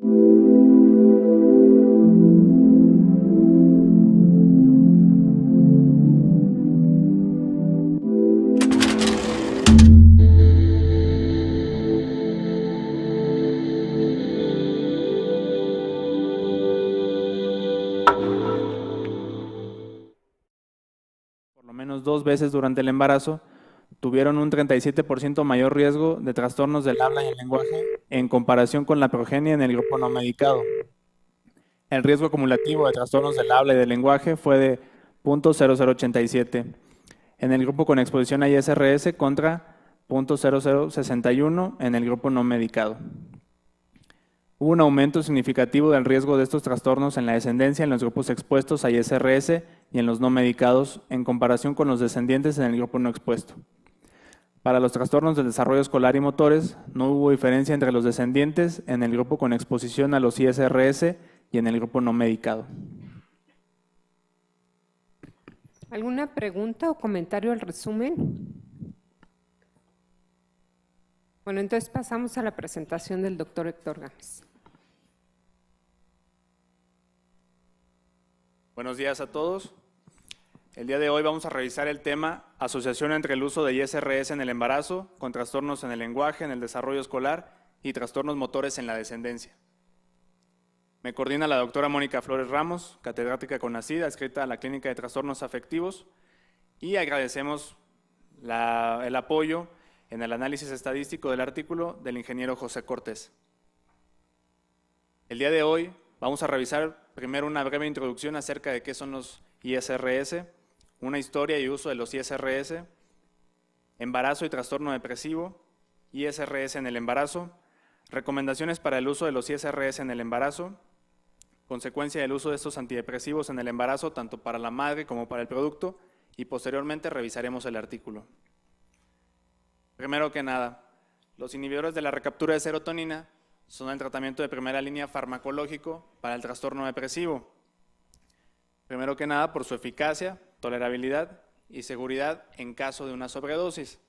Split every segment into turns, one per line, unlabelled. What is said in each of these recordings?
Por lo menos 2 veces durante el embarazo, tuvieron un 37% mayor riesgo de trastornos del habla y el lenguaje en comparación con la progenie en el grupo no medicado. El riesgo acumulativo de trastornos del habla y del lenguaje fue de 0.0087 en el grupo con exposición a ISRS contra 0.0061 en el grupo no medicado. Hubo un aumento significativo del riesgo de estos trastornos en la descendencia en los grupos expuestos a ISRS y en los no medicados en comparación con los descendientes en el grupo no expuesto. Para los trastornos del desarrollo escolar y motores, no hubo diferencia entre los descendientes en el grupo con exposición a los ISRS y en el grupo no medicado.
¿Alguna pregunta o comentario al resumen? Bueno, entonces pasamos a la presentación del doctor Héctor Gámez.
Buenos días a todos. El día de hoy vamos a revisar el tema asociación entre el uso de ISRS en el embarazo con trastornos en el lenguaje, en el desarrollo escolar y trastornos motores en la descendencia. Me coordina la doctora Mónica Flores Ramos, catedrática CONACYT, adscrita a la Clínica de Trastornos Afectivos, y agradecemos el apoyo en el análisis estadístico del artículo del ingeniero José Cortés. El día de hoy vamos a revisar primero una breve introducción acerca de qué son los ISRS, una historia y uso de los ISRS, embarazo y trastorno depresivo, ISRS en el embarazo, recomendaciones para el uso de los ISRS en el embarazo, consecuencia del uso de estos antidepresivos en el embarazo, tanto para la madre como para el producto, y posteriormente revisaremos el artículo. Primero que nada, los inhibidores de la recaptura de serotonina son el tratamiento de primera línea farmacológico para el trastorno depresivo. Primero que nada, por su eficacia, tolerabilidad y seguridad en caso de una sobredosis.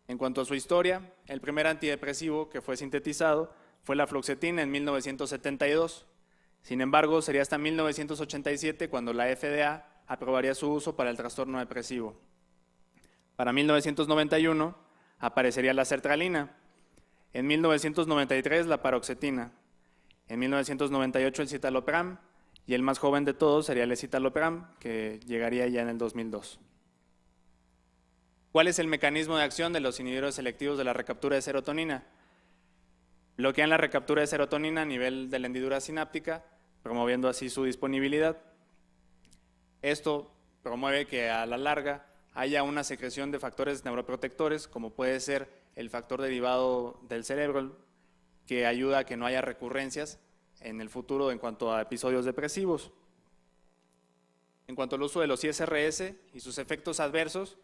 En cuanto a su historia, el primer antidepresivo que fue sintetizado fue la fluoxetina en 1972. Sin embargo, sería hasta 1987 cuando la FDA aprobaría su uso para el trastorno depresivo. Para 1991 aparecería la sertralina, en 1993 la paroxetina, en 1998 el citalopram y el más joven de todos sería el escitalopram, que llegaría ya en el 2002. ¿Cuál es el mecanismo de acción de los inhibidores selectivos de la recaptura de serotonina? Bloquean la recaptura de serotonina a nivel de la hendidura sináptica, promoviendo así su disponibilidad. Esto promueve que a la larga haya una secreción de factores neuroprotectores, como puede ser el factor derivado del cerebro, que ayuda a que no haya recurrencias en el futuro en cuanto a episodios depresivos. En cuanto al uso de los ISRS y sus efectos adversos,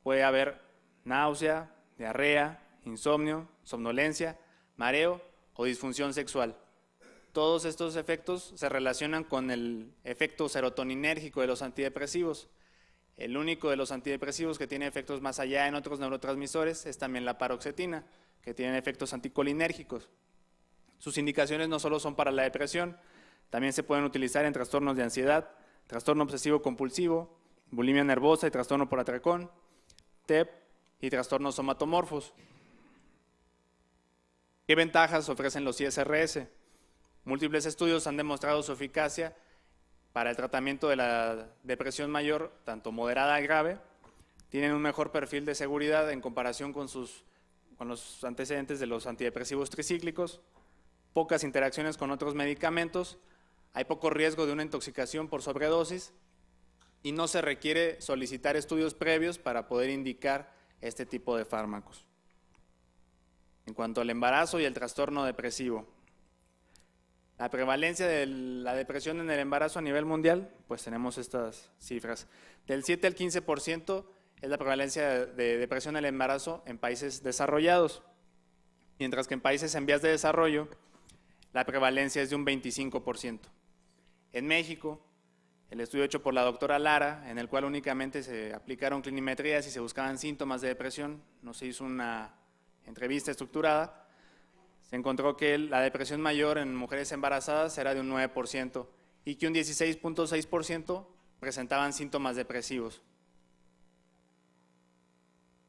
puede haber náusea, diarrea, insomnio, somnolencia, mareo o disfunción sexual. Todos estos efectos se relacionan con el efecto serotoninérgico de los antidepresivos. El único de los antidepresivos que tiene efectos más allá en otros neurotransmisores es también la paroxetina, que tiene efectos anticolinérgicos. Sus indicaciones no solo son para la depresión, también se pueden utilizar en trastornos de ansiedad, trastorno obsesivo compulsivo, bulimia nervosa y trastorno por atracón, TEP y trastornos somatomorfos. ¿Qué ventajas ofrecen los ISRS? Múltiples estudios han demostrado su eficacia para el tratamiento de la depresión mayor, tanto moderada y grave. Tienen un mejor perfil de seguridad en comparación con los antecedentes de los antidepresivos tricíclicos, pocas interacciones con otros medicamentos, hay poco riesgo de una intoxicación por sobredosis y no se requiere solicitar estudios previos para poder indicar este tipo de fármacos. En cuanto al embarazo y el trastorno depresivo, la prevalencia de la depresión en el embarazo a nivel mundial, pues tenemos estas cifras. Del 7 al 15% es la prevalencia de depresión en el embarazo en países desarrollados, mientras que en países en vías de desarrollo la prevalencia es de un 25%. En México, el estudio hecho por la doctora Lara, en el cual únicamente se aplicaron clinimetrías y se buscaban síntomas de depresión, no se hizo una entrevista estructurada, Se encontró que la depresión mayor en mujeres embarazadas era de un 9% y que un 16.6% presentaban síntomas depresivos.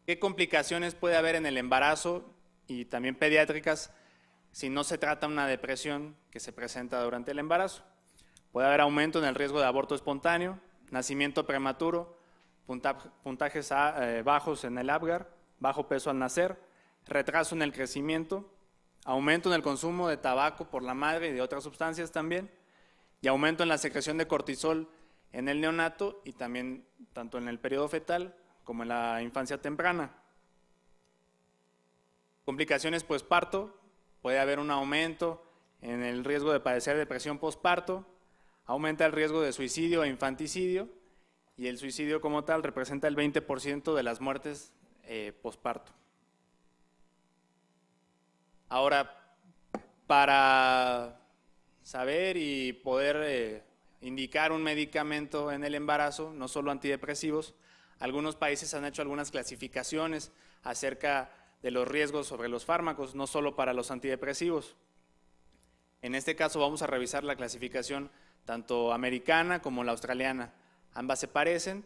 ¿Qué complicaciones puede haber en el embarazo y también pediátricas si no se trata una depresión que se presenta durante el embarazo? Puede haber aumento en el riesgo de aborto espontáneo, nacimiento prematuro, puntajes bajos en el Apgar, bajo peso al nacer, retraso en el crecimiento, aumento en el consumo de tabaco por la madre y de otras sustancias también, y aumento en la secreción de cortisol en el neonato y también tanto en el periodo fetal como en la infancia temprana. Complicaciones posparto, puede haber un aumento en el riesgo de padecer depresión posparto, aumenta el riesgo de suicidio e infanticidio, y el suicidio como tal representa el 20% de las muertes posparto. Ahora, para saber y poder indicar un medicamento en el embarazo, no solo antidepresivos, algunos países han hecho algunas clasificaciones acerca de los riesgos sobre los fármacos, no solo para los antidepresivos. En este caso vamos a revisar la clasificación tanto americana como la australiana. Ambas se parecen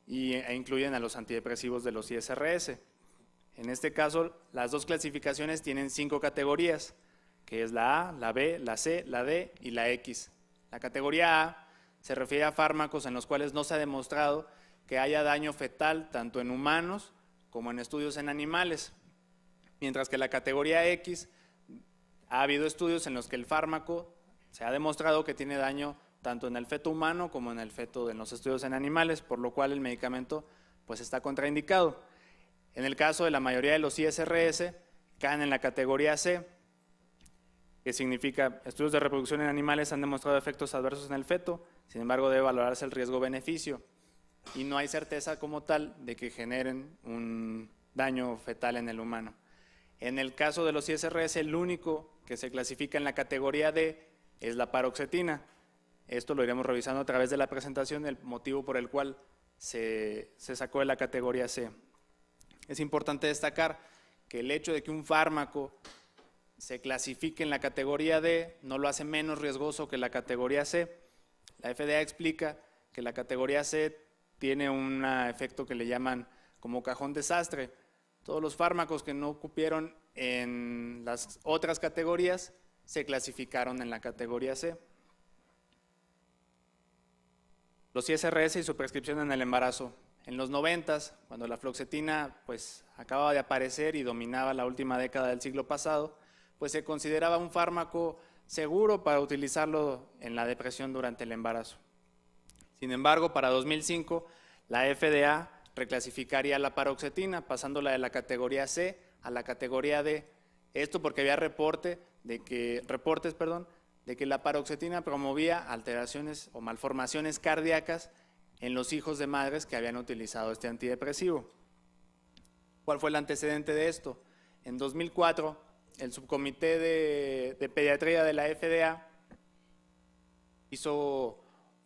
e incluyen a los antidepresivos de los ISRS. En este caso, las dos clasificaciones tienen 5 categorías, que es la A, la B, la C, la D y la X. La categoría A se refiere a fármacos en los cuales no se ha demostrado que haya daño fetal tanto en humanos como en estudios en animales, mientras que la categoría X ha habido estudios en los que el fármaco se ha demostrado que tiene daño tanto en el feto humano como en el feto en los estudios en animales, por lo cual el medicamento pues está contraindicado. En el caso de la mayoría de los ISRS, caen en la categoría C, que significa estudios de reproducción en animales han demostrado efectos adversos en el feto, sin embargo debe valorarse el riesgo-beneficio y no hay certeza como tal de que generen un daño fetal en el humano. En el caso de los ISRS, el único que se clasifica en la categoría D es la paroxetina. Esto lo iremos revisando a través de la presentación, el motivo por el cual se sacó de la categoría C. Es importante destacar que el hecho de que un fármaco se clasifique en la categoría D no lo hace menos riesgoso que la categoría C. La FDA explica que la categoría C tiene un efecto que le llaman como cajón desastre. Todos los fármacos que no cupieron en las otras categorías se clasificaron en la categoría C. Los ISRS y su prescripción en el embarazo. En los 90s, cuando la fluoxetina pues acababa de aparecer y dominaba la última década del siglo pasado, pues se consideraba un fármaco seguro para utilizarlo en la depresión durante el embarazo. Sin embargo, para 2005, la FDA reclasificaría la paroxetina, pasándola de la categoría C a la categoría D. Esto porque había reportes de que la paroxetina promovía alteraciones o malformaciones cardíacas en los hijos de madres que habían utilizado este antidepresivo. ¿Cuál fue el antecedente de esto? En 2004, el subcomité de pediatría de la FDA hizo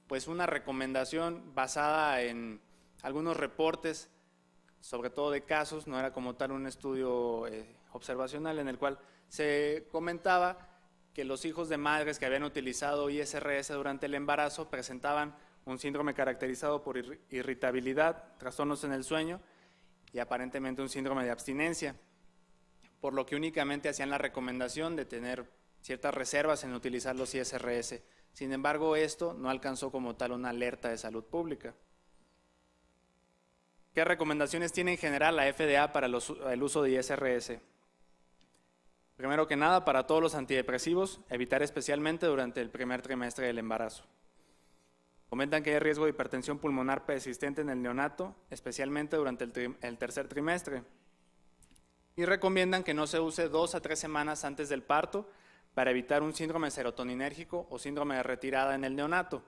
pues una recomendación basada en algunos reportes, sobre todo de casos, no era como tal un estudio observacional en el cual se comentaba que los hijos de madres que habían utilizado ISRS durante el embarazo presentaban un síndrome caracterizado por irritabilidad, trastornos en el sueño y aparentemente un síndrome de abstinencia, por lo que únicamente hacían la recomendación de tener ciertas reservas en utilizar los ISRS. Sin embargo, esto no alcanzó como tal una alerta de salud pública. ¿Qué recomendaciones tiene en general la FDA para el uso de ISRS? Primero que nada, para todos los antidepresivos, evitar especialmente durante el primer trimestre del embarazo. Comentan que hay riesgo de hipertensión pulmonar persistente en el neonato, especialmente durante el tercer trimestre. Y recomiendan que no se use 2 a 3 semanas antes del parto para evitar un síndrome serotoninérgico o síndrome de retirada en el neonato.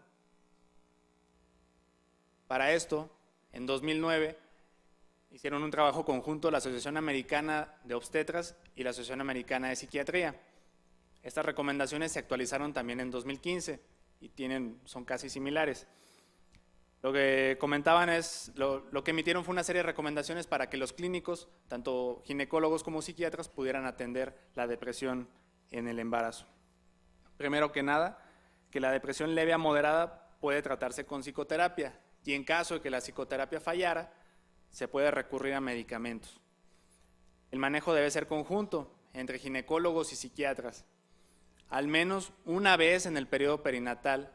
Para esto, en 2009, hicieron un trabajo conjunto la Asociación Americana de Obstetras y la Asociación Americana de Psiquiatría. Estas recomendaciones se actualizaron también en 2015 y son casi similares. Lo que comentaban es, lo que emitieron fue una serie de recomendaciones para que los clínicos, tanto ginecólogos como psiquiatras, pudieran atender la depresión en el embarazo. Primero que nada, que la depresión leve a moderada puede tratarse con psicoterapia y en caso de que la psicoterapia fallara, se puede recurrir a medicamentos. El manejo debe ser conjunto entre ginecólogos y psiquiatras. Al menos una vez en el periodo perinatal,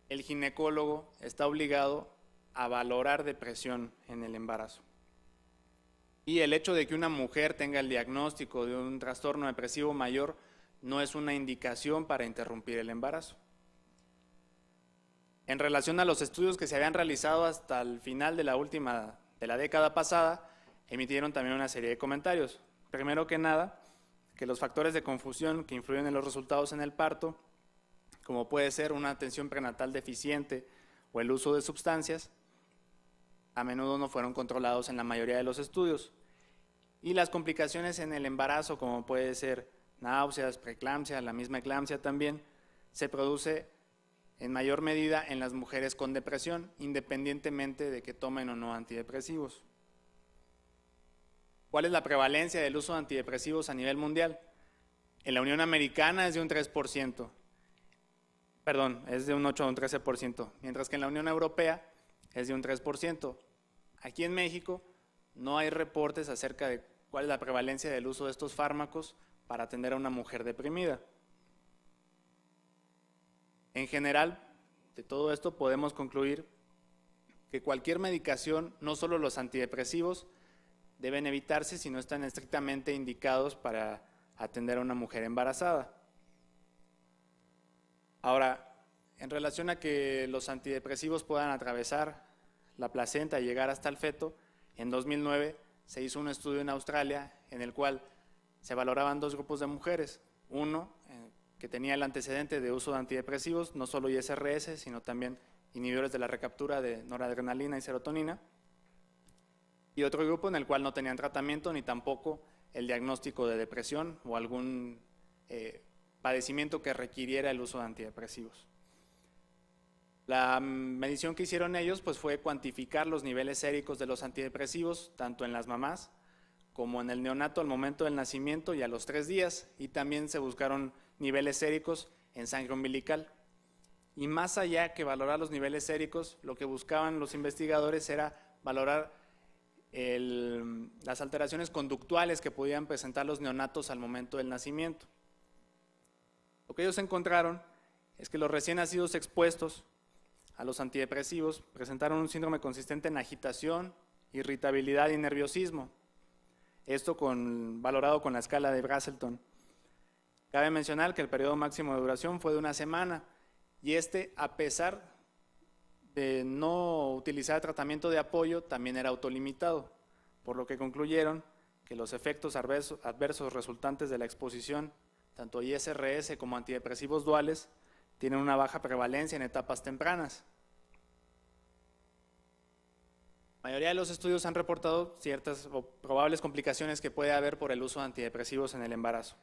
el ginecólogo está obligado a valorar depresión en el embarazo. Y el hecho de que una mujer tenga el diagnóstico de un trastorno depresivo mayor no es una indicación para interrumpir el embarazo. En relación a los estudios que se habían realizado hasta el final de la década pasada, emitieron también una serie de comentarios. Primero que nada, que los factores de confusión que influyen en los resultados en el parto, como puede ser una atención prenatal deficiente o el uso de sustancias, a menudo no fueron controlados en la mayoría de los estudios. Y las complicaciones en el embarazo, como puede ser náuseas, preeclampsia, la misma eclampsia también, se produce en mayor medida en las mujeres con depresión, independientemente de que tomen o no antidepresivos. ¿Cuál es la prevalencia del uso de antidepresivos a nivel mundial? En la Unión Americana es de un 3%. Es de un 8 a un 13%, mientras que en la Unión Europea es de un 3%. Aquí en México no hay reportes acerca de cuál es la prevalencia del uso de estos fármacos para atender a una mujer deprimida. En general, de todo esto podemos concluir que cualquier medicación, no solo los antidepresivos, deben evitarse si no están estrictamente indicados para atender a una mujer embarazada. Ahora, en relación a que los antidepresivos puedan atravesar la placenta y llegar hasta el feto, en 2009 se hizo un estudio en Australia en el cual se valoraban dos grupos de mujeres. Uno, que tenía el antecedente de uso de antidepresivos, no solo ISRS, sino también inhibidores de la recaptura de noradrenalina y serotonina. Y otro grupo en el cual no tenían tratamiento ni tampoco el diagnóstico de depresión o algún padecimiento que requiriera el uso de antidepresivos. La medición que hicieron ellos pues, fue cuantificar los niveles séricos de los antidepresivos, tanto en las mamás como en el neonato al momento del nacimiento y a los 3 días, y también se buscaron niveles séricos en sangre umbilical. Y más allá que valorar los niveles séricos, lo que buscaban los investigadores era valorar las alteraciones conductuales que podían presentar los neonatos al momento del nacimiento. Lo que ellos encontraron es que los recién nacidos expuestos a los antidepresivos presentaron un síndrome consistente en agitación, irritabilidad y nerviosismo. Esto valorado con la escala de Braselton. Cabe mencionar que el periodo máximo de duración fue de 1 semana y a pesar de no utilizar tratamiento de apoyo, también era autolimitado, por lo que concluyeron que los efectos adversos resultantes de la exposición, tanto ISRS como antidepresivos duales, tienen una baja prevalencia en etapas tempranas. La mayoría de los estudios han reportado ciertas o probables complicaciones que puede haber por el uso de antidepresivos en el embarazo.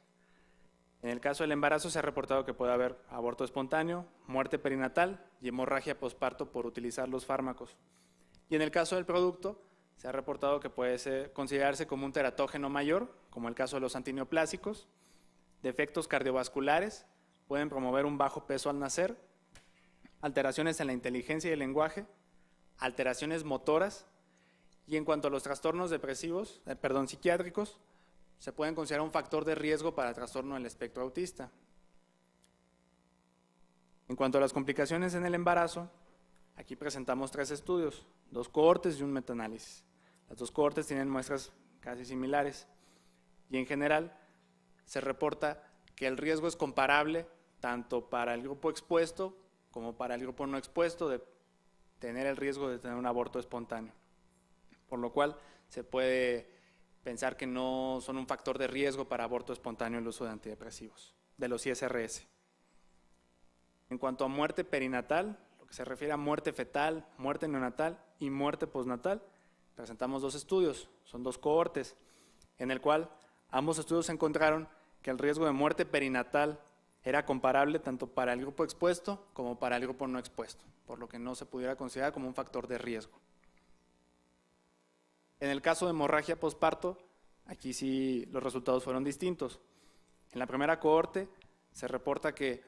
En el caso del embarazo se ha reportado que puede haber aborto espontáneo, muerte perinatal y hemorragia posparto por utilizar los fármacos. Y en el caso del producto se ha reportado que puede considerarse como un teratógeno mayor, como el caso de los antineoplásicos, defectos cardiovasculares, pueden promover un bajo peso al nacer, alteraciones en la inteligencia y el lenguaje, alteraciones motoras, y en cuanto a los trastornos psiquiátricos, se pueden considerar un factor de riesgo para trastorno del espectro autista. En cuanto a las complicaciones en el embarazo, aquí presentamos 3 estudios, 2 cohortes y un metaanálisis. Las 2 cohortes tienen muestras casi similares y en general se reporta que el riesgo es comparable tanto para el grupo expuesto como para el grupo no expuesto de tener el riesgo de tener un aborto espontáneo, por lo cual se puede pensar que no son un factor de riesgo para aborto espontáneo el uso de antidepresivos, de los ISRS. En cuanto a muerte perinatal, lo que se refiere a muerte fetal, muerte neonatal y muerte postnatal, presentamos 2 estudios, son 2 cohortes, en el cual ambos estudios encontraron que el riesgo de muerte perinatal era comparable tanto para el grupo expuesto como para el grupo no expuesto, por lo que no se pudiera considerar como un factor de riesgo. En el caso de hemorragia posparto, aquí sí los resultados fueron distintos. En la primera cohorte se reporta que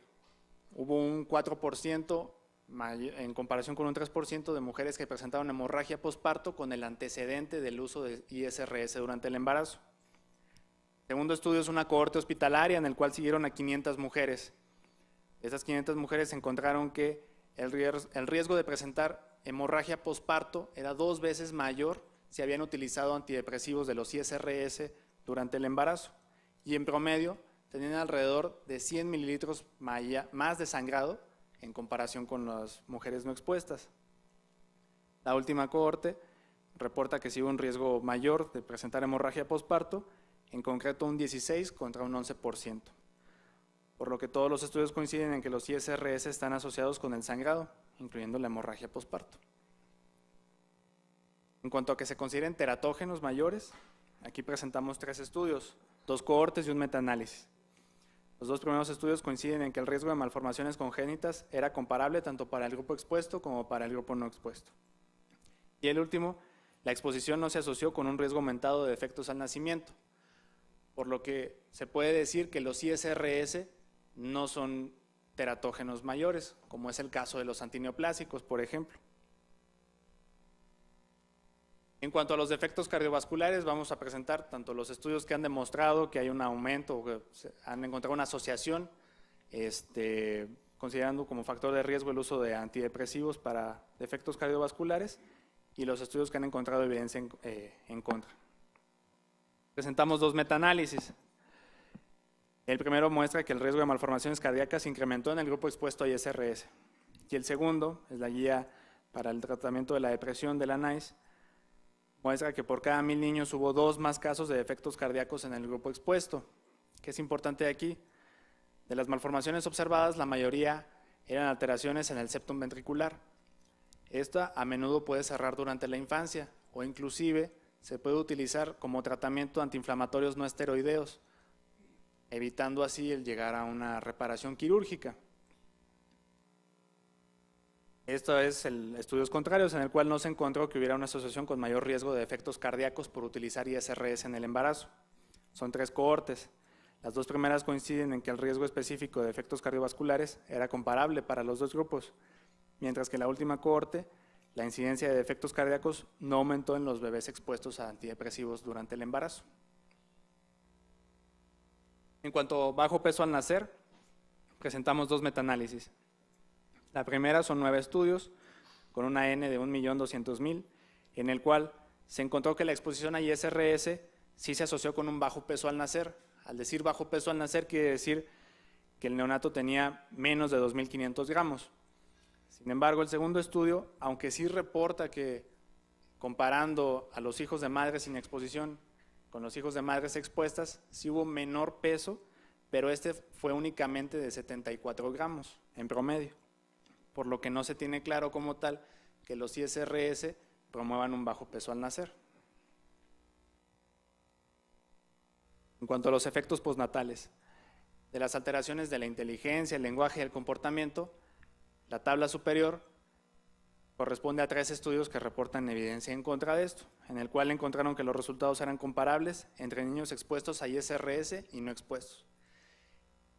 hubo un 4% en comparación con un 3% de mujeres que presentaron hemorragia posparto con el antecedente del uso de ISRS durante el embarazo. El segundo estudio es una cohorte hospitalaria en el cual siguieron a 500 mujeres. Esas 500 mujeres encontraron que el riesgo de presentar hemorragia posparto era 2 veces mayor si habían utilizado antidepresivos de los ISRS durante el embarazo, y en promedio tenían alrededor de 100 mililitros más de sangrado en comparación con las mujeres no expuestas. La última cohorte reporta que sí hubo un riesgo mayor de presentar hemorragia posparto, en concreto un 16 contra un 11%, por lo que todos los estudios coinciden en que los ISRS están asociados con el sangrado, incluyendo la hemorragia posparto. En cuanto a que se consideren teratógenos mayores, aquí presentamos 3 estudios, 2 cohortes y un metaanálisis. Los 2 primeros estudios coinciden en que el riesgo de malformaciones congénitas era comparable tanto para el grupo expuesto como para el grupo no expuesto. Y el último, la exposición no se asoció con un riesgo aumentado de defectos al nacimiento, por lo que se puede decir que los ISRS no son teratógenos mayores, como es el caso de los antineoplásicos, por ejemplo. En cuanto a los defectos cardiovasculares, vamos a presentar tanto los estudios que han demostrado que hay un aumento o que han encontrado una asociación, considerando como factor de riesgo el uso de antidepresivos para defectos cardiovasculares, y los estudios que han encontrado evidencia en contra. Presentamos 2 metaanálisis. El primero muestra que el riesgo de malformaciones cardíacas se incrementó en el grupo expuesto a ISRS, y el segundo es la guía para el tratamiento de la depresión de la NICE, muestra que por cada 1000 niños hubo 2 más casos de defectos cardíacos en el grupo expuesto. ¿Qué es importante aquí? De las malformaciones observadas, la mayoría eran alteraciones en el septum ventricular. Esta a menudo puede cerrar durante la infancia o inclusive se puede utilizar como tratamiento antiinflamatorios no esteroideos, evitando así el llegar a una reparación quirúrgica. Esto es estudios contrarios en el cual no se encontró que hubiera una asociación con mayor riesgo de defectos cardíacos por utilizar ISRS en el embarazo. Son 3 cohortes. Las 2 primeras coinciden en que el riesgo específico de defectos cardiovasculares era comparable para los 2 grupos, mientras que en la última cohorte la incidencia de defectos cardíacos no aumentó en los bebés expuestos a antidepresivos durante el embarazo. En cuanto a bajo peso al nacer, presentamos 2 metaanálisis. La primera son 9 estudios con una N de 1.200.000, en el cual se encontró que la exposición a ISRS sí se asoció con un bajo peso al nacer. Al decir bajo peso al nacer quiere decir que el neonato tenía menos de 2.500 gramos. Sin embargo, el segundo estudio, aunque sí reporta que comparando a los hijos de madres sin exposición con los hijos de madres expuestas, sí hubo menor peso, pero este fue únicamente de 74 gramos en promedio, por lo que no se tiene claro como tal que los ISRS promuevan un bajo peso al nacer. En cuanto a los efectos postnatales, de las alteraciones de la inteligencia, el lenguaje y el comportamiento, la tabla superior corresponde a 3 estudios que reportan evidencia en contra de esto, en el cual encontraron que los resultados eran comparables entre niños expuestos a ISRS y no expuestos.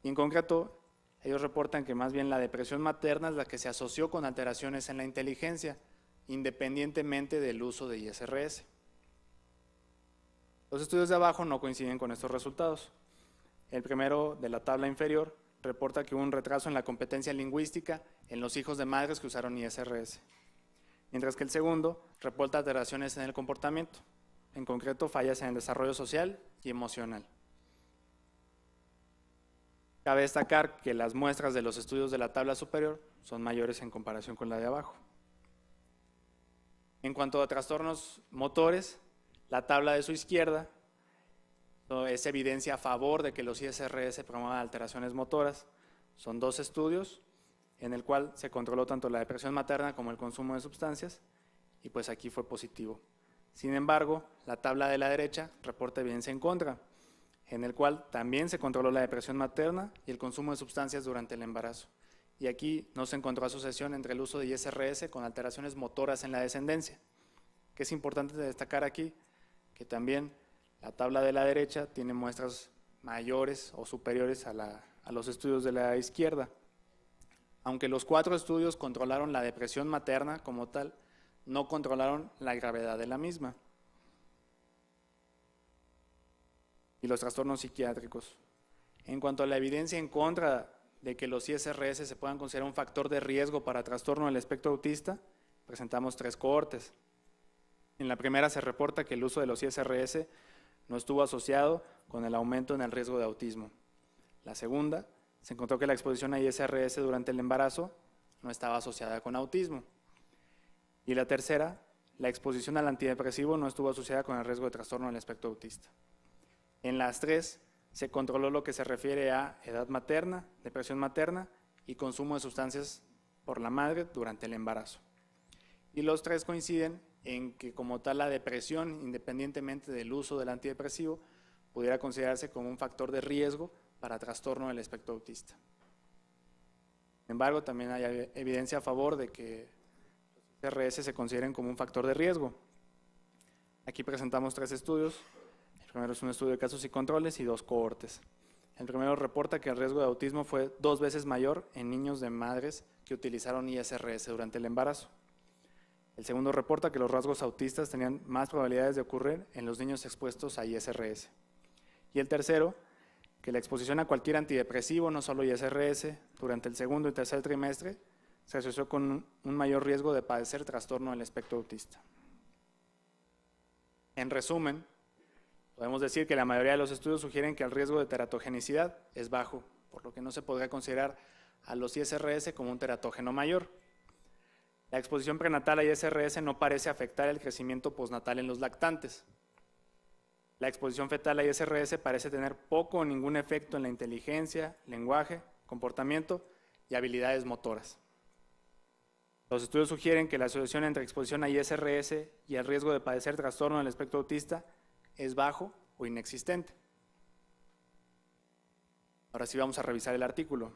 Y en concreto, ellos reportan que más bien la depresión materna es la que se asoció con alteraciones en la inteligencia, independientemente del uso de ISRS. Los estudios de abajo no coinciden con estos resultados. El primero, de la tabla inferior, reporta que hubo un retraso en la competencia lingüística en los hijos de madres que usaron ISRS, mientras que el segundo reporta alteraciones en el comportamiento, en concreto fallas en el desarrollo social y emocional. Cabe destacar que las muestras de los estudios de la tabla superior son mayores en comparación con la de abajo. En cuanto a trastornos motores, la tabla de su izquierda es evidencia a favor de que los ISRS promuevan alteraciones motoras. Son 2 estudios en el cual se controló tanto la depresión materna como el consumo de sustancias y pues aquí fue positivo. Sin embargo, la tabla de la derecha reporta evidencia en contra. en el cual también se controló la depresión materna y el consumo de sustancias durante el embarazo. Y aquí no se encontró asociación entre el uso de ISRS con alteraciones motoras en la descendencia. Que es importante destacar aquí que también la tabla de la derecha tiene muestras mayores o superiores a los estudios de la izquierda. Aunque los 4 estudios controlaron la depresión materna como tal, no controlaron la gravedad de la misma y los trastornos psiquiátricos. En cuanto a la evidencia en contra de que los ISRS se puedan considerar un factor de riesgo para trastorno del espectro autista, presentamos 3 cohortes. En la primera se reporta que el uso de los ISRS no estuvo asociado con el aumento en el riesgo de autismo. La segunda, se encontró que la exposición a ISRS durante el embarazo no estaba asociada con autismo. Y la tercera, la exposición al antidepresivo no estuvo asociada con el riesgo de trastorno del espectro autista. En las 3 se controló lo que se refiere a edad materna, depresión materna y consumo de sustancias por la madre durante el embarazo. Y los 3 coinciden en que como tal la depresión, independientemente del uso del antidepresivo, pudiera considerarse como un factor de riesgo para trastorno del espectro autista. Sin embargo, también hay evidencia a favor de que los ISRS se consideren como un factor de riesgo. Aquí presentamos 3 estudios. El primero es un estudio de casos y controles y 2 cohortes. El primero reporta que el riesgo de autismo fue 2 veces mayor en niños de madres que utilizaron ISRS durante el embarazo. El segundo reporta que los rasgos autistas tenían más probabilidades de ocurrir en los niños expuestos a ISRS. Y el tercero, que la exposición a cualquier antidepresivo, no solo ISRS, durante el segundo y tercer trimestre, se asoció con un mayor riesgo de padecer trastorno del espectro autista. En resumen, podemos decir que la mayoría de los estudios sugieren que el riesgo de teratogenicidad es bajo, por lo que no se podría considerar a los ISRS como un teratógeno mayor. La exposición prenatal a ISRS no parece afectar el crecimiento postnatal en los lactantes. La exposición fetal a ISRS parece tener poco o ningún efecto en la inteligencia, lenguaje, comportamiento y habilidades motoras. Los estudios sugieren que la asociación entre exposición a ISRS y el riesgo de padecer trastorno del espectro autista es bajo o inexistente. Ahora sí vamos a revisar el artículo.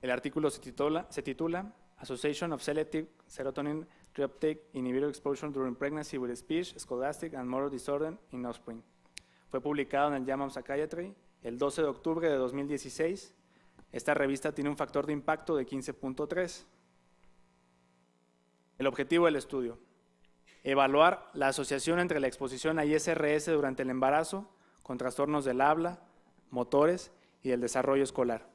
El artículo se titula Association of Selective Serotonin Reuptake Inhibitor Exposure During Pregnancy with Speech, Scholastic and Motor Disorder in Offspring. Fue publicado en el JAMA Psychiatry el 12 de octubre de 2016. Esta revista tiene un factor de impacto de 15.3. El objetivo del estudio: evaluar la asociación entre la exposición a ISRS durante el embarazo con trastornos del habla, motores y del desarrollo escolar,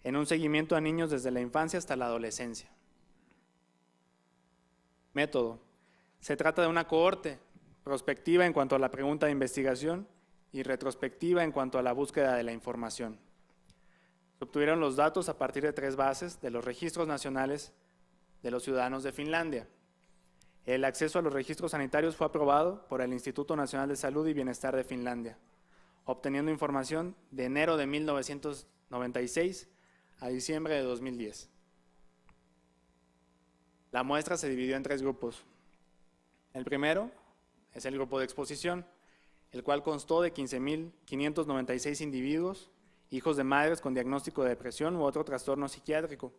en un seguimiento a niños desde la infancia hasta la adolescencia. Método: se trata de una cohorte prospectiva en cuanto a la pregunta de investigación y retrospectiva en cuanto a la búsqueda de la información. Se obtuvieron los datos a partir de 3 bases de los registros nacionales de los ciudadanos de Finlandia. El acceso a los registros sanitarios fue aprobado por el Instituto Nacional de Salud y Bienestar de Finlandia, obteniendo información de enero de 1996 a diciembre de 2010. La muestra se dividió en 3 grupos. El primero es el grupo de exposición, el cual constó de 15.596 individuos, hijos de madres con diagnóstico de depresión u otro trastorno psiquiátrico,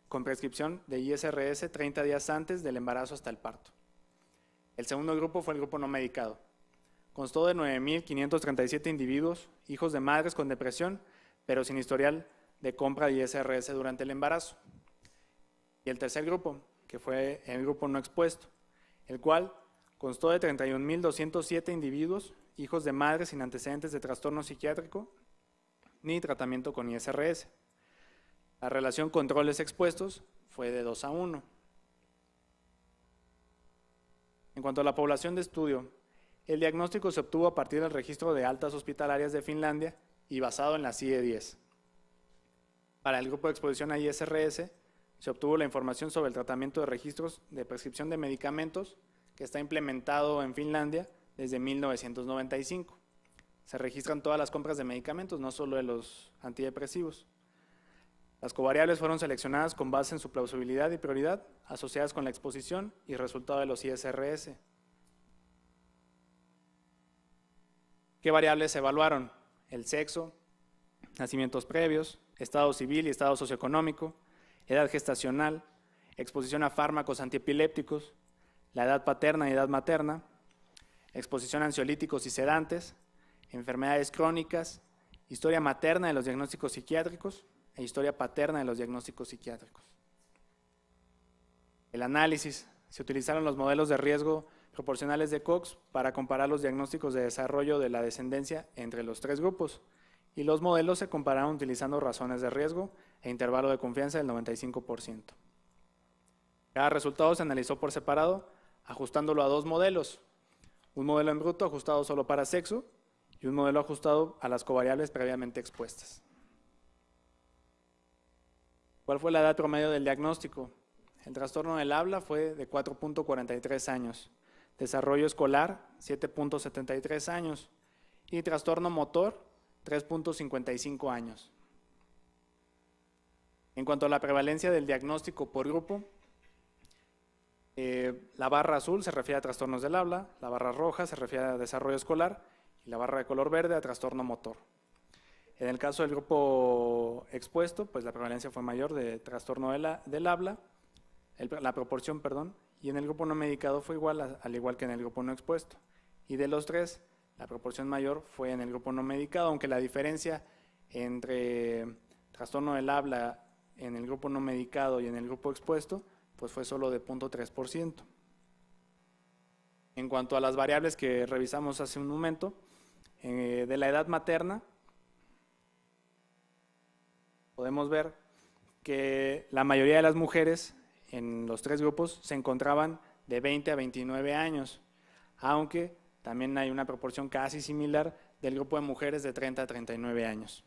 con prescripción de ISRS 30 días antes del embarazo hasta el parto. El segundo grupo fue el grupo no medicado. Constó de 9.537 individuos, hijos de madres con depresión, pero sin historial de compra de ISRS durante el embarazo. Y el tercer grupo, que fue el grupo no expuesto, el cual constó de 31.207 individuos, hijos de madres sin antecedentes de trastorno psiquiátrico ni tratamiento con ISRS. La relación controles expuestos fue de 2:1. En cuanto a la población de estudio, el diagnóstico se obtuvo a partir del registro de altas hospitalarias de Finlandia y basado en la CIE-10. Para el grupo de exposición a ISRS, se obtuvo la información sobre el tratamiento de registros de prescripción de medicamentos que está implementado en Finlandia desde 1995. Se registran todas las compras de medicamentos, no solo de los antidepresivos. Las covariables fueron seleccionadas con base en su plausibilidad y prioridad asociadas con la exposición y resultado de los ISRS. ¿Qué variables se evaluaron? El sexo, nacimientos previos, estado civil y estado socioeconómico, edad gestacional, exposición a fármacos antiepilépticos, la edad paterna y edad materna, exposición a ansiolíticos y sedantes, enfermedades crónicas, historia materna de los diagnósticos psiquiátricos e historia paterna de los diagnósticos psiquiátricos. El análisis. Se utilizaron los modelos de riesgo proporcionales de Cox para comparar los diagnósticos de desarrollo de la descendencia entre los tres grupos, y los modelos se compararon utilizando razones de riesgo e intervalo de confianza del 95%. Cada resultado se analizó por separado, ajustándolo a dos modelos: un modelo en bruto ajustado solo para sexo y un modelo ajustado a las covariables previamente expuestas. ¿Cuál fue la edad promedio del diagnóstico? El trastorno del habla fue de 4.43 años, desarrollo escolar 7.73 años y trastorno motor 3.55 años. En cuanto a la prevalencia del diagnóstico por grupo, la barra azul se refiere a trastornos del habla, la barra roja se refiere a desarrollo escolar y la barra de color verde a trastorno motor. En el caso del grupo expuesto, pues la prevalencia fue mayor de trastorno del habla, la proporción, y en el grupo no medicado fue igual, al igual que en el grupo no expuesto. Y de los tres, la proporción mayor fue en el grupo no medicado, aunque la diferencia entre trastorno del habla en el grupo no medicado y en el grupo expuesto, pues fue solo de 0.3%. En cuanto a las variables que revisamos hace un momento, de la edad materna, podemos ver que la mayoría de las mujeres en los tres grupos se encontraban de 20 a 29 años, aunque también hay una proporción casi similar del grupo de mujeres de 30 a 39 años.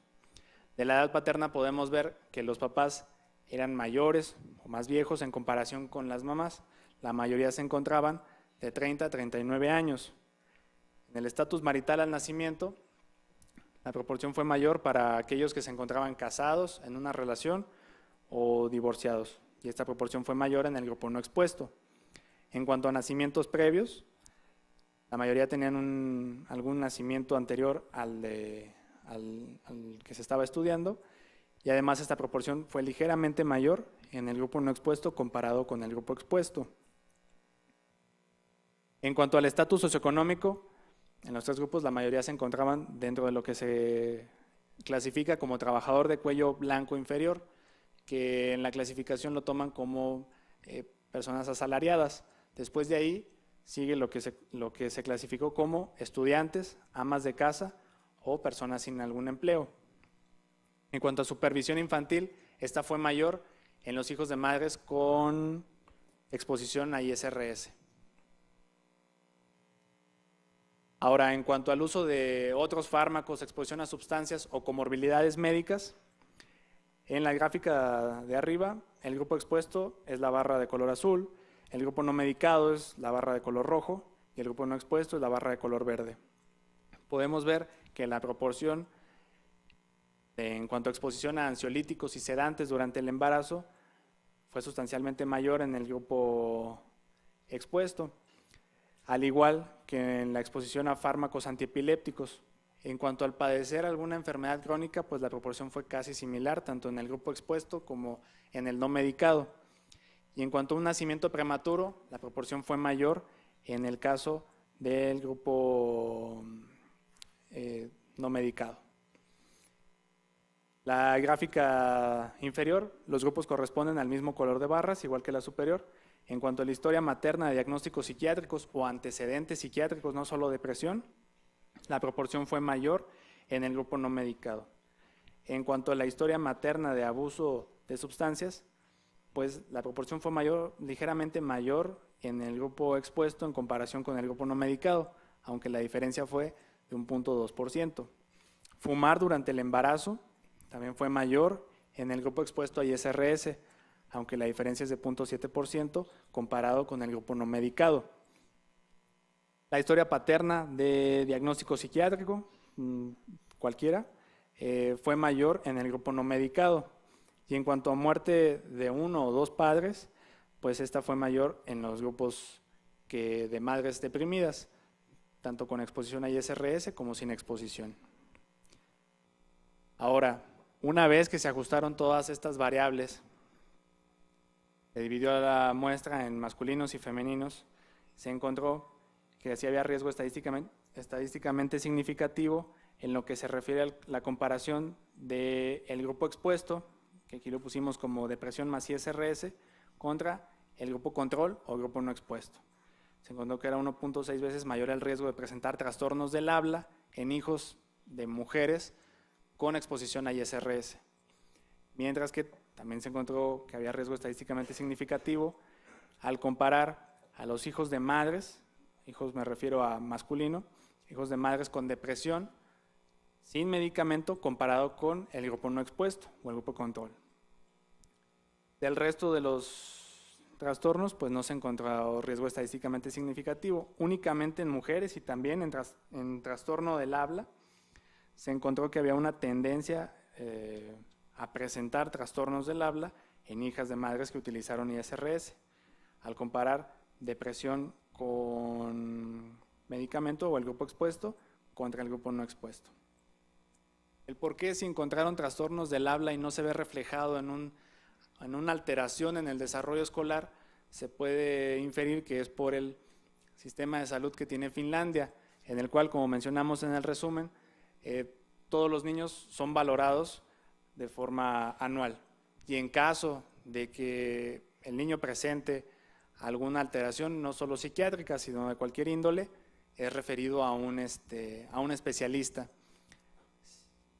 De la edad paterna podemos ver que los papás eran mayores o más viejos en comparación con las mamás. La mayoría se encontraban de 30 a 39 años. En el estatus marital al nacimiento, la proporción fue mayor para aquellos que se encontraban casados en una relación o divorciados, y esta proporción fue mayor en el grupo no expuesto. En cuanto a nacimientos previos, la mayoría tenían algún nacimiento anterior al que se estaba estudiando, y además esta proporción fue ligeramente mayor en el grupo no expuesto comparado con el grupo expuesto. En cuanto al estatus socioeconómico, en los tres grupos la mayoría se encontraban dentro de lo que se clasifica como trabajador de cuello blanco inferior, que en la clasificación lo toman como personas asalariadas. Después de ahí sigue lo que se clasificó como estudiantes, amas de casa o personas sin algún empleo. En cuanto a supervisión infantil, esta fue mayor en los hijos de madres con exposición a ISRS. Ahora, en cuanto al uso de otros fármacos, exposición a sustancias o comorbilidades médicas, en la gráfica de arriba, el grupo expuesto es la barra de color azul, el grupo no medicado es la barra de color rojo y el grupo no expuesto es la barra de color verde. Podemos ver que la proporción en cuanto a exposición a ansiolíticos y sedantes durante el embarazo fue sustancialmente mayor en el grupo expuesto, al igual que en la exposición a fármacos antiepilépticos. En cuanto al padecer alguna enfermedad crónica, pues la proporción fue casi similar, tanto en el grupo expuesto como en el no medicado. Y en cuanto a un nacimiento prematuro, la proporción fue mayor en el caso del grupo no medicado. La gráfica inferior, los grupos corresponden al mismo color de barras, igual que la superior. En cuanto a la historia materna de diagnósticos psiquiátricos o antecedentes psiquiátricos, no solo depresión, la proporción fue mayor en el grupo no medicado. En cuanto a la historia materna de abuso de sustancias, pues la proporción fue ligeramente mayor en el grupo expuesto en comparación con el grupo no medicado, aunque la diferencia fue de 1.2%. Fumar durante el embarazo también fue mayor en el grupo expuesto a ISRS, aunque la diferencia es de 0.7% comparado con el grupo no medicado. La historia paterna de diagnóstico psiquiátrico, cualquiera, fue mayor en el grupo no medicado. Y en cuanto a muerte de uno o dos padres, pues esta fue mayor en los grupos de madres deprimidas. tanto con exposición a ISRS como sin exposición. Ahora, una vez que se ajustaron todas estas variables, se dividió la muestra en masculinos y femeninos, se encontró que sí había riesgo estadísticamente significativo en lo que se refiere a la comparación del grupo expuesto, que aquí lo pusimos como depresión más ISRS, contra el grupo control o grupo no expuesto. Se encontró que era 1.6 veces mayor el riesgo de presentar trastornos del habla en hijos de mujeres con exposición a ISRS, mientras que también se encontró que había riesgo estadísticamente significativo al comparar a los hijos de madres, hijos me refiero a masculino, hijos de madres con depresión sin medicamento comparado con el grupo no expuesto o el grupo control. Del resto de los trastornos, pues no se encontró riesgo estadísticamente significativo. Únicamente en mujeres y también en trastorno del habla se encontró que había una tendencia a presentar trastornos del habla en hijas de madres que utilizaron ISRS, al comparar depresión con medicamento o el grupo expuesto contra el grupo no expuesto. El por qué si encontraron trastornos del habla y no se ve reflejado en una alteración en el desarrollo escolar, se puede inferir que es por el sistema de salud que tiene Finlandia, en el cual, como mencionamos en el resumen, todos los niños son valorados de forma anual. Y en caso de que el niño presente alguna alteración, no solo psiquiátrica, sino de cualquier índole, es referido a un especialista.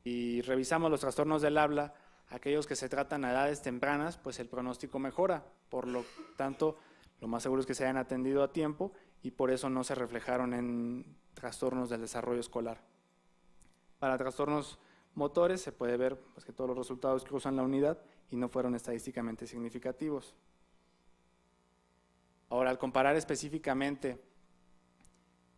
Y revisamos los trastornos del habla, aquellos que se tratan a edades tempranas, pues el pronóstico mejora. Por lo tanto, lo más seguro es que se hayan atendido a tiempo y por eso no se reflejaron en trastornos del desarrollo escolar. Para trastornos motores se puede ver pues, que todos los resultados cruzan la unidad y no fueron estadísticamente significativos. Ahora, al comparar específicamente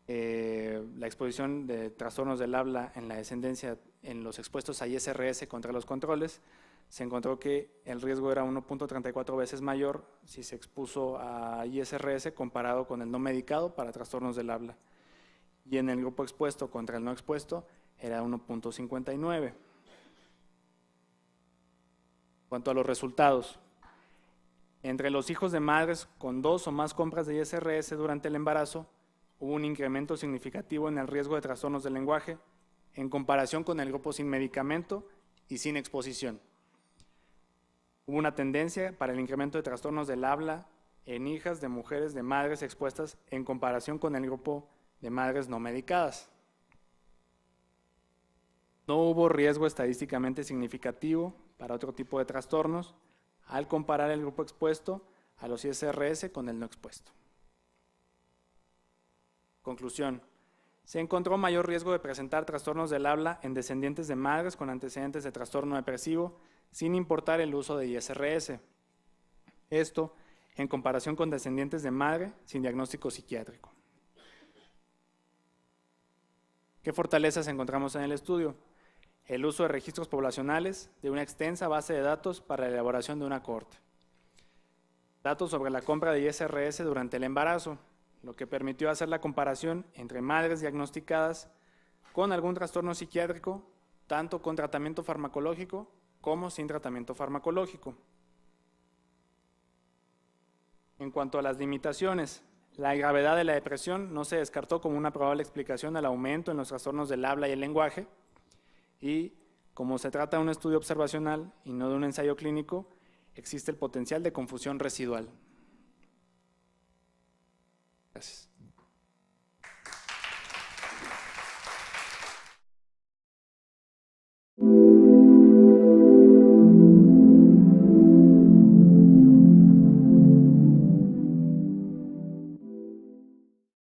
la exposición de trastornos del habla en la descendencia en los expuestos a ISRS contra los controles, se encontró que el riesgo era 1.34 veces mayor si se expuso a ISRS comparado con el no medicado para trastornos del habla. Y en el grupo expuesto contra el no expuesto era 1.59. En cuanto a los resultados, entre los hijos de madres con 2 o más compras de ISRS durante el embarazo, hubo un incremento significativo en el riesgo de trastornos del lenguaje en comparación con el grupo sin medicamento y sin exposición. Hubo una tendencia para el incremento de trastornos del habla en hijas de mujeres de madres expuestas en comparación con el grupo de madres no medicadas. No hubo riesgo estadísticamente significativo para otro tipo de trastornos al comparar el grupo expuesto a los ISRS con el no expuesto. Conclusión. Se encontró mayor riesgo de presentar trastornos del habla en descendientes de madres con antecedentes de trastorno depresivo sin importar el uso de ISRS. Esto en comparación con descendientes de madre sin diagnóstico psiquiátrico. ¿Qué fortalezas encontramos en el estudio? El uso de registros poblacionales de una extensa base de datos para la elaboración de una cohorte. Datos sobre la compra de ISRS durante el embarazo, lo que permitió hacer la comparación entre madres diagnosticadas con algún trastorno psiquiátrico, tanto con tratamiento farmacológico como sin tratamiento farmacológico. En cuanto a las limitaciones, la gravedad de la depresión no se descartó como una probable explicación al aumento en los trastornos del habla y el lenguaje, y como se trata de un estudio observacional y no de un ensayo clínico, existe el potencial de confusión residual. Gracias.